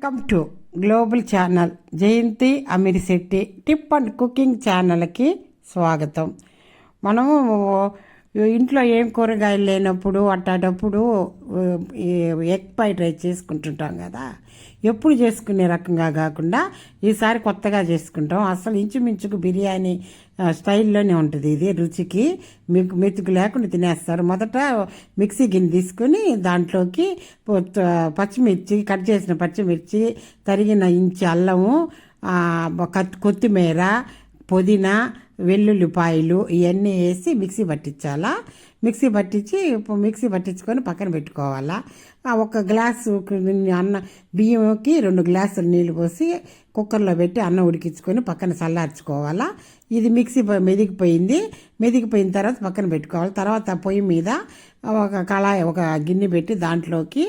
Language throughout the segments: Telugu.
Welcome to global channel Jayanthi Amirisetti tip and cooking ఛానల్కి స్వాగతం. మనము ఇంట్లో ఏం కూరగాయలు లేనప్పుడు అట్టాటప్పుడు ఎగ్ ఫ్రైడ్ రైస్ చేసుకుంటుంటాం కదా. ఎప్పుడు చేసుకునే రకంగా కాకుండా ఈసారి కొత్తగా చేసుకుంటాం. అసలు ఇంచుమించుకు బిర్యానీ స్టైల్లోనే ఉంటుంది ఇది. రుచికి మీకు మెతుకు లేకుండా తినేస్తారు. మొదట మిక్సీ గిన్నె తీసుకొని దాంట్లోకి పచ్చిమిర్చి, కట్ చేసిన పచ్చిమిర్చి, తరిగిన ఇంచి అల్లము, కొత్తిమీర, పుదీనా, వెల్లుల్లిపాయలు ఇవన్నీ వేసి మిక్సీ పట్టించాలా. మిక్సీ పట్టించుకొని పక్కన పెట్టుకోవాలా. ఒక గ్లాసు బియ్యంకి 2 గ్లాసులు నీళ్ళు పోసి కుక్కర్లో పెట్టి అన్నం ఉడికించుకొని పక్కన చల్లార్చుకోవాలా. ఇది మిక్సీ మెదిగిపోయిన తర్వాత పక్కన పెట్టుకోవాలి. తర్వాత పొయ్యి మీద ఒక గిన్నె పెట్టి దాంట్లోకి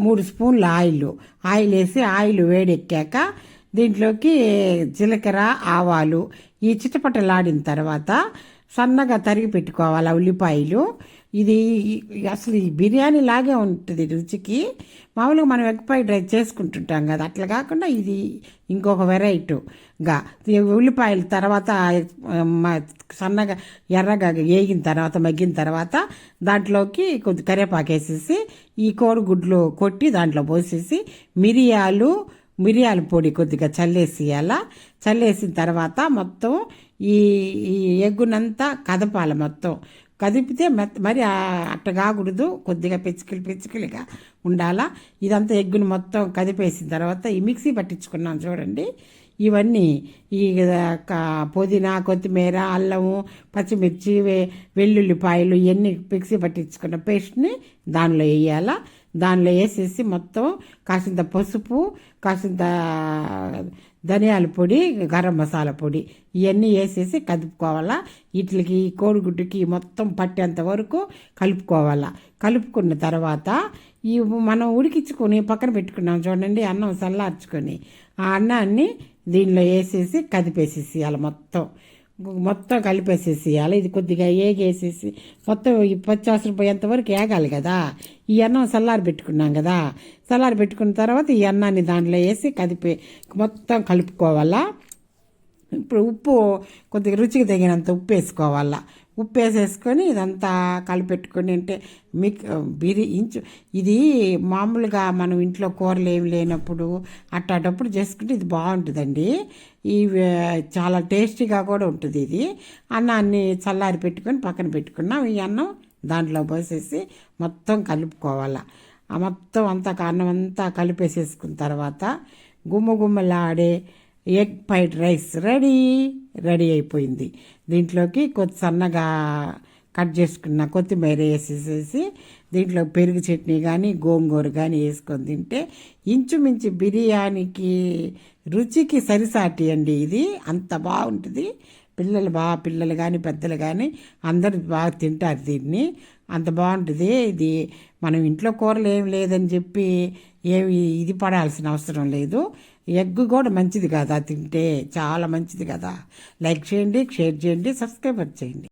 3 స్పూన్ల ఆయిల్ వేసి ఆయిల్ వేడెక్కాక దీంట్లోకి జీలకర్ర, ఆవాలు ఈ చిటపటలాడిన తర్వాత సన్నగా తరిగి పెట్టుకోవాలి ఉల్లిపాయలు. ఇది అసలు ఈ బిర్యానీ లాగే ఉంటుంది రుచికి. మామూలుగా మనం ఎగ్ ఫ్రైడ్ రైస్ చేసుకుంటుంటాం కదా, అట్లా కాకుండా ఇది ఇంకొక వెరైటీగా. ఉల్లిపాయల తర్వాత సన్నగా ఎర్రగా మగ్గిన తర్వాత దాంట్లోకి కొద్ది కరివేపాకు వేసేసి ఈ కోడిగుడ్లు కొట్టి దాంట్లో పోసేసి మిరియాల పొడి కొద్దిగా చల్లేసిన తర్వాత మొత్తం ఈ ఎగ్గునంతా కదపాలి. మొత్తం కదిపితే మరి అట్ట కాకూడదు, కొద్దిగా పిచ్చికిలిగా ఉండాలా. ఇదంతా ఎగ్గుని మొత్తం కదిపేసిన తర్వాత ఈ మిక్సీ పట్టించుకున్నాం చూడండి. ఇవన్నీ ఈ పుదీనా, కొత్తిమీర, అల్లము, పచ్చిమిర్చి, వెల్లుల్లిపాయలు ఇవన్నీ మిక్సీ పట్టించుకున్న పేస్ట్ని దానిలో వేయాలా. దానిలో వేసేసి మొత్తం కాసింత పసుపు, కాసింత ధనియాల పొడి, గరం మసాలా పొడి ఇవన్నీ వేసేసి కలుపుకోవాలా. వీటికి కోడిగుడ్డుకి మొత్తం పట్టేంత వరకు కలుపుకోవాలా. కలుపుకున్న తర్వాత ఈ మనం ఉడికించుకొని పక్కన పెట్టుకున్నాం చూడండి అన్నం చల్లార్చుకొని, ఆ అన్నాన్ని దీనిలో వేసేసి కదిపేసేసి అలా మొత్తం కలిపేసేసేయాలి. ఇది కొద్దిగా ఏగేసేసి మొత్తం ఈ పచ్చివాసన పోయేంత వరకు ఏగాలి కదా. ఈ అన్నం చల్లారి పెట్టుకున్నాం కదా, చల్లారి పెట్టుకున్న తర్వాత ఈ అన్నాన్ని దాంట్లో వేసి మొత్తం కలుపుకోవాలా. ఇప్పుడు ఉప్పు కొద్దిగా రుచికి తగినంత ఉప్పు వేసుకోవాలా. ఉప్పు వేసేసుకొని ఇదంతా కలిపెట్టుకొని అంటే ఇది మామూలుగా మనం ఇంట్లో కూరలు ఏమి లేనప్పుడు అట్టాటప్పుడు చేసుకుంటే ఇది బాగుంటుందండి. ఇవి చాలా టేస్టీగా కూడా ఉంటుంది. ఇది అన్నాన్ని చల్లారి పెట్టుకొని పక్కన పెట్టుకున్నాం. ఈ అన్నం దాంట్లో పోసేసి మొత్తం కలుపుకోవాలి. ఆ మొత్తం అన్నం అంతా కలిపేసేసుకున్న తర్వాత గుమ్మలాడే ఎగ్ ఫ్రైడ్ రైస్ రెడీ అయిపోయింది. దీంట్లోకి సన్నగా కట్ చేసుకున్న కొత్తిమీర వేసేసేసి దీంట్లో పెరుగు చట్నీ కానీ గోంగూర కానీ వేసుకొని తింటే ఇంచుమించు బిర్యానీకి రుచికి సరిసాటి అండి. ఇది అంత బాగుంటుంది. పిల్లలు కానీ పెద్దలు కానీ అందరూ బాగా తింటారు దీన్ని. అంత బాగుంటుంది. ఇది మనం ఇంట్లో కూరలు ఏం లేదని చెప్పి ఇది పడాల్సిన అవసరం లేదు. ఎగ్ కూడా మంచిది కదా, తింటే చాలా మంచిది కదా. లైక్ చేయండి, షేర్ చేయండి, సబ్స్క్రైబ్ చేయండి.